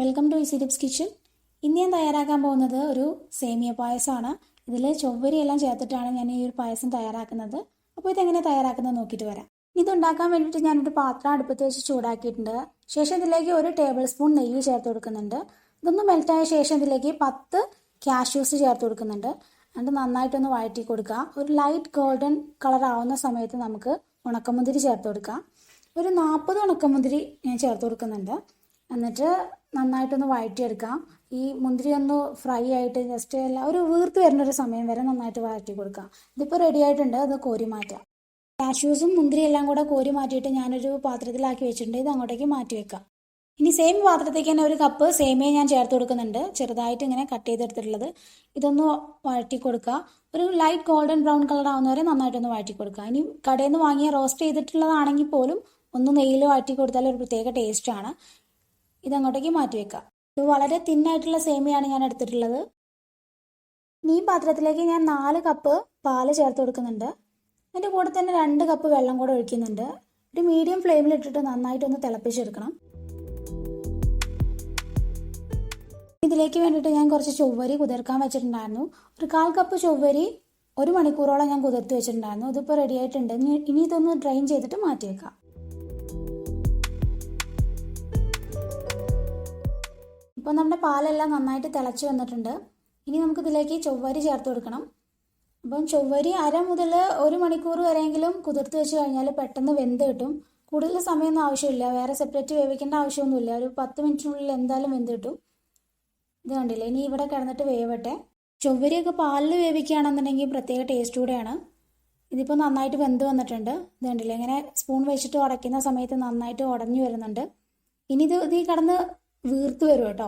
Welcome to easy tips kitchen. ഇന്ന് ഞാൻ തയ്യാറാക്കാൻ പോകുന്നത് ഒരു സേമിയ പായസമാണ്. ഇതിൽ ചൊവ്വരിയെല്ലാം ചേർത്തിട്ടാണ് ഞാൻ ഈ ഒരു പായസം തയ്യാറാക്കുന്നത്. അപ്പോൾ ഇതെങ്ങനെ തയ്യാറാക്കുന്നത് നോക്കിയിട്ട് വരാം. ഇതുണ്ടാക്കാൻ വേണ്ടിയിട്ട് ഞാനൊരു പാത്രം അടുപ്പത്ത് വെച്ച് ചൂടാക്കിയിട്ടുണ്ട്. ശേഷം ഇതിലേക്ക് 1 ടേബിൾ സ്പൂൺ നെയ്യ് ചേർത്ത് കൊടുക്കുന്നുണ്ട്. ഇതൊന്ന് മെൽറ്റായ ശേഷം ഇതിലേക്ക് 10 കാഷ്യൂസ് ചേർത്ത് കൊടുക്കുന്നുണ്ട്. എന്നിട്ട് നന്നായിട്ടൊന്ന് വഴറ്റി കൊടുക്കുക. ഒരു ലൈറ്റ് ഗോൾഡൻ കളർ ആവുന്ന സമയത്ത് നമുക്ക് ഉണക്കമുന്തിരി ചേർത്ത് കൊടുക്കാം. ഒരു 40 ഉണക്കമുന്തിരി ഞാൻ ചേർത്ത് കൊടുക്കുന്നുണ്ട്. എന്നിട്ട് നന്നായിട്ടൊന്ന് വഴറ്റിയെടുക്കാം. ഈ മുന്തിരി ഒന്ന് ഫ്രൈ ആയിട്ട് ജസ്റ്റ് എല്ലാം ഒരു വീർത്ത് വരുന്നൊരു സമയം വരെ നന്നായിട്ട് വഴറ്റി കൊടുക്കാം. ഇതിപ്പോൾ റെഡി ആയിട്ടുണ്ട്. അത് കോരി മാറ്റാം. കാഷ്യൂസും മുന്തിരി എല്ലാം കൂടെ കോരി മാറ്റിയിട്ട് ഞാനൊരു പാത്രത്തിലാക്കി വെച്ചിട്ടുണ്ട്. ഇത് അങ്ങോട്ടേക്ക് മാറ്റി വെക്കാം. ഇനി സെയിം പാത്രത്തേക്ക് തന്നെ 1 കപ്പ് സേമിയ ഞാൻ ചേർത്ത് കൊടുക്കുന്നുണ്ട്. ചെറുതായിട്ട് ഇങ്ങനെ കട്ട് ചെയ്തെടുത്തിട്ടുള്ളത്. ഇതൊന്ന് വഴറ്റി കൊടുക്കുക. ഒരു ലൈറ്റ് ഗോൾഡൻ ബ്രൗൺ കളർ ആവുന്നവരെ നന്നായിട്ടൊന്ന് വഴറ്റി കൊടുക്കുക. ഇനി കടയിൽ നിന്ന് വാങ്ങിയ റോസ്റ്റ് ചെയ്തിട്ടുള്ളതാണെങ്കിൽ പോലും ഒന്ന് നെയ്യിൽ വഴറ്റി കൊടുത്താൽ ഒരു പ്രത്യേക ടേസ്റ്റാണ്. ഇതങ്ങോട്ടേക്ക് മാറ്റി വെക്കാം. ഇത് വളരെ തിന്നായിട്ടുള്ള സേമിയാണ് ഞാൻ എടുത്തിട്ടുള്ളത്. ഈ പാത്രത്തിലേക്ക് ഞാൻ 4 കപ്പ് പാല് ചേർത്ത് കൊടുക്കുന്നുണ്ട്. അതിൻ്റെ കൂടെ തന്നെ 2 കപ്പ് വെള്ളം കൂടെ ഒഴിക്കുന്നുണ്ട്. ഒരു മീഡിയം ഫ്ലെയിമിൽ ഇട്ടിട്ട് നന്നായിട്ടൊന്ന് തിളപ്പിച്ചെടുക്കണം. ഇതിലേക്ക് വേണ്ടിയിട്ട് ഞാൻ കുറച്ച് ചൊവ്വരി കുതിർക്കാൻ വെച്ചിട്ടുണ്ടായിരുന്നു. ഒരു 1/4 കപ്പ് ചൊവ്വരി 1 മണിക്കൂറോളം ഞാൻ കുതിർത്ത് വെച്ചിട്ടുണ്ടായിരുന്നു. ഇതിപ്പോൾ റെഡി ആയിട്ടുണ്ട്. ഇനി ഇതൊന്ന് ഡ്രെയിൻ ചെയ്തിട്ട് മാറ്റി വെക്കാം. ഇപ്പോൾ നമ്മുടെ പാലെല്ലാം നന്നായിട്ട് തിളച്ച് വന്നിട്ടുണ്ട്. ഇനി നമുക്കിതിലേക്ക് ചൊവ്വരി ചേർത്ത് കൊടുക്കണം. അപ്പം ചൊവ്വരി 1/2 മുതൽ 1 മണിക്കൂർ വരെയെങ്കിലും കുതിർത്ത് വെച്ച് കഴിഞ്ഞാൽ പെട്ടെന്ന് വെന്ത് കിട്ടും. കൂടുതൽ സമയമൊന്നും ആവശ്യമില്ല. വേറെ സെപ്പറേറ്റ് വേവിക്കേണ്ട ആവശ്യമൊന്നുമില്ല. ഒരു 10 മിനിറ്റിനുള്ളിൽ എന്തായാലും വെന്ത് കിട്ടും. ഇത് കണ്ടില്ലേ, ഇനി ഇവിടെ കിടന്നിട്ട് വേവട്ടെ. ചൊവ്വരിയൊക്കെ പാലിൽ വേവിക്കുകയാണെന്നുണ്ടെങ്കിൽ പ്രത്യേക ടേസ്റ്റ് കൂടെയാണ്. ഇതിപ്പോൾ നന്നായിട്ട് വെന്ത് വന്നിട്ടുണ്ട്. ഇത് കണ്ടില്ലേ, ഇങ്ങനെ സ്പൂൺ വെച്ചിട്ട് ഉടയ്ക്കുന്ന സമയത്ത് നന്നായിട്ട് ഉടഞ്ഞു വരുന്നുണ്ട്. ഇനി ഇത് കിടന്ന് വീർത്ത് വരും കേട്ടോ.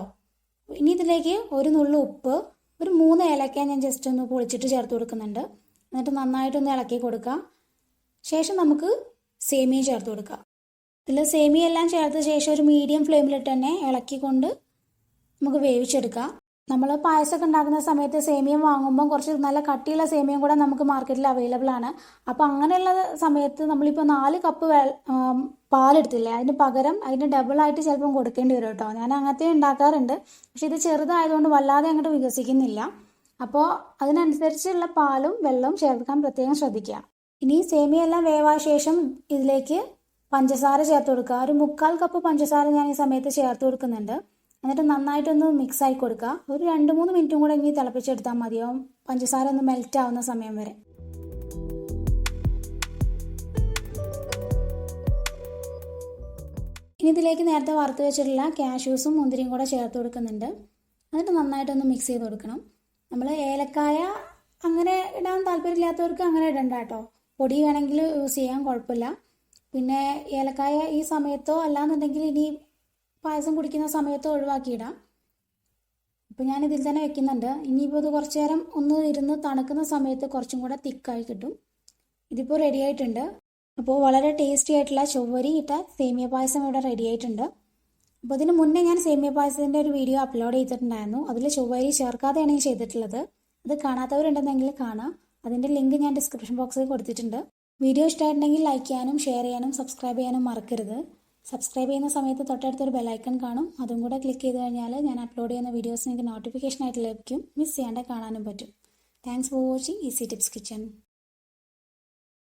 ഇനി ഇതിലേക്ക് 1 നുള്ളു ഉപ്പ്, ഒരു 3 ഏലക്ക ഞാൻ ജസ്റ്റ് ഒന്ന് പൊളിച്ചിട്ട് ചേർത്ത് കൊടുക്കുന്നുണ്ട്. എന്നിട്ട് നന്നായിട്ടൊന്ന് ഇളക്കി കൊടുക്കുക. ശേഷം നമുക്ക് സേമിയ ചേർത്ത് കൊടുക്കുക. ഇതിൽ സേമിയ എല്ലാം ചേർത്ത ശേഷം ഒരു മീഡിയം ഫ്ലെയിമിലിട്ട് തന്നെ ഇളക്കിക്കൊണ്ട് നമുക്ക് വേവിച്ചെടുക്കാം. നമ്മൾ പായസമൊക്കെ ഉണ്ടാക്കുന്ന സമയത്ത് സേമിയം വാങ്ങുമ്പോൾ കുറച്ച് നല്ല കട്ടിയുള്ള സേമിയം കൂടെ നമുക്ക് മാർക്കറ്റിൽ അവൈലബിൾ ആണ്. അപ്പോൾ അങ്ങനെയുള്ള സമയത്ത് നമ്മളിപ്പോൾ 4 കപ്പ് പാലെടുത്തില്ലേ, അതിന് പകരം അതിന് ഡബിളായിട്ട് ചിലപ്പം കൊടുക്കേണ്ടി വരും കേട്ടോ. ഞാൻ അങ്ങനത്തെ ഉണ്ടാക്കാറുണ്ട്. പക്ഷെ ഇത് ചെറുതായതുകൊണ്ട് വല്ലാതെ അങ്ങോട്ട് വികസിക്കുന്നില്ല. അപ്പോൾ അതിനനുസരിച്ചുള്ള പാലും വെള്ളവും ചേർക്കാൻ പ്രത്യേകം ശ്രദ്ധിക്കുക. ഇനി സേമിയ എല്ലാം വേവായ ശേഷം ഇതിലേക്ക് പഞ്ചസാര ചേർത്ത് കൊടുക്കുക. ഒരു 1/4 കപ്പ് പഞ്ചസാര ഞാൻ ഈ സമയത്ത് ചേർത്ത് കൊടുക്കുന്നുണ്ട്. എന്നിട്ട് നന്നായിട്ടൊന്ന് മിക്സ് ആയി കൊടുക്കുക. ഒരു 2-3 മിനിറ്റും കൂടെ ഇനി തിളപ്പിച്ചെടുത്താൽ മതിയാവും, പഞ്ചസാര ഒന്ന് മെൽറ്റ് ആവുന്ന സമയം വരെ. ഇനി ഇതിലേക്ക് നേരത്തെ വറുത്ത് വെച്ചിട്ടുള്ള കാഷ്യൂസും മുന്തിരിയും കൂടെ ചേർത്ത് കൊടുക്കുന്നുണ്ട്. എന്നിട്ട് നന്നായിട്ടൊന്ന് മിക്സ് ചെയ്ത് കൊടുക്കണം. നമ്മൾ ഏലക്കായ അങ്ങനെ ഇടാൻ താല്പര്യമില്ലാത്തവർക്ക് അങ്ങനെ ഇടണ്ട കേട്ടോ. പൊടി വേണമെങ്കിൽ യൂസ് ചെയ്യാൻ, കുഴപ്പമില്ല. പിന്നെ ഏലക്കായ ഈ സമയത്തോ അല്ലാന്നുണ്ടെങ്കിൽ ഇനി പായസം കുടിക്കുന്ന സമയത്തോ ഒഴിവാക്കിയിടാം. അപ്പോൾ ഞാൻ ഇതിൽ തന്നെ വെക്കുന്നുണ്ട്. ഇനിയിപ്പോൾ ഇത് കുറച്ച് നേരം ഒന്ന് ഇരുന്ന് തണുക്കുന്ന സമയത്ത് കുറച്ചും കൂടെ തിക്കായി കിട്ടും. ഇതിപ്പോൾ റെഡി ആയിട്ടുണ്ട്. അപ്പോൾ വളരെ ടേസ്റ്റി ആയിട്ടുള്ള ചൊവ്വരി ഇട്ട സേമിയ പായസം ഇവിടെ റെഡി ആയിട്ടുണ്ട്. അപ്പോൾ ഇതിന് മുന്നേ ഞാൻ സേമിയ പായസത്തിൻ്റെ ഒരു വീഡിയോ അപ്ലോഡ് ചെയ്തിട്ടുണ്ടായിരുന്നു. അതിൽ ചൊവ്വരി ചേർക്കാതെയാണ് ഞാൻ ചെയ്തിട്ടുള്ളത്. അത് കാണാത്തവരുണ്ടെന്നെങ്കിൽ കാണാം. അതിൻ്റെ ലിങ്ക് ഞാൻ ഡിസ്ക്രിപ്ഷൻ ബോക്സിൽ കൊടുത്തിട്ടുണ്ട്. വീഡിയോ ഇഷ്ടമായിട്ടുണ്ടെങ്കിൽ ലൈക്ക് ചെയ്യാനും ഷെയർ ചെയ്യാനും സബ്സ്ക്രൈബ് ചെയ്യാനും മറക്കരുത്. സബ്സ്ക്രൈബ് ചെയ്യുന്ന സമയത്ത് തൊട്ടടുത്തൊരു ബെല്ലൈക്കൺ കാണും. അതും കൂടെ ക്ലിക്ക് ചെയ്ത് കഴിഞ്ഞാൽ ഞാൻ അപ്ലോഡ് ചെയ്യുന്ന വീഡിയോസ് നിങ്ങൾക്ക് നോട്ടിഫിക്കേഷൻ ആയിട്ട് ലഭിക്കും. മിസ് ചെയ്യാണ്ട് കാണാനും പറ്റും. Thanks for watching easy tips kitchen.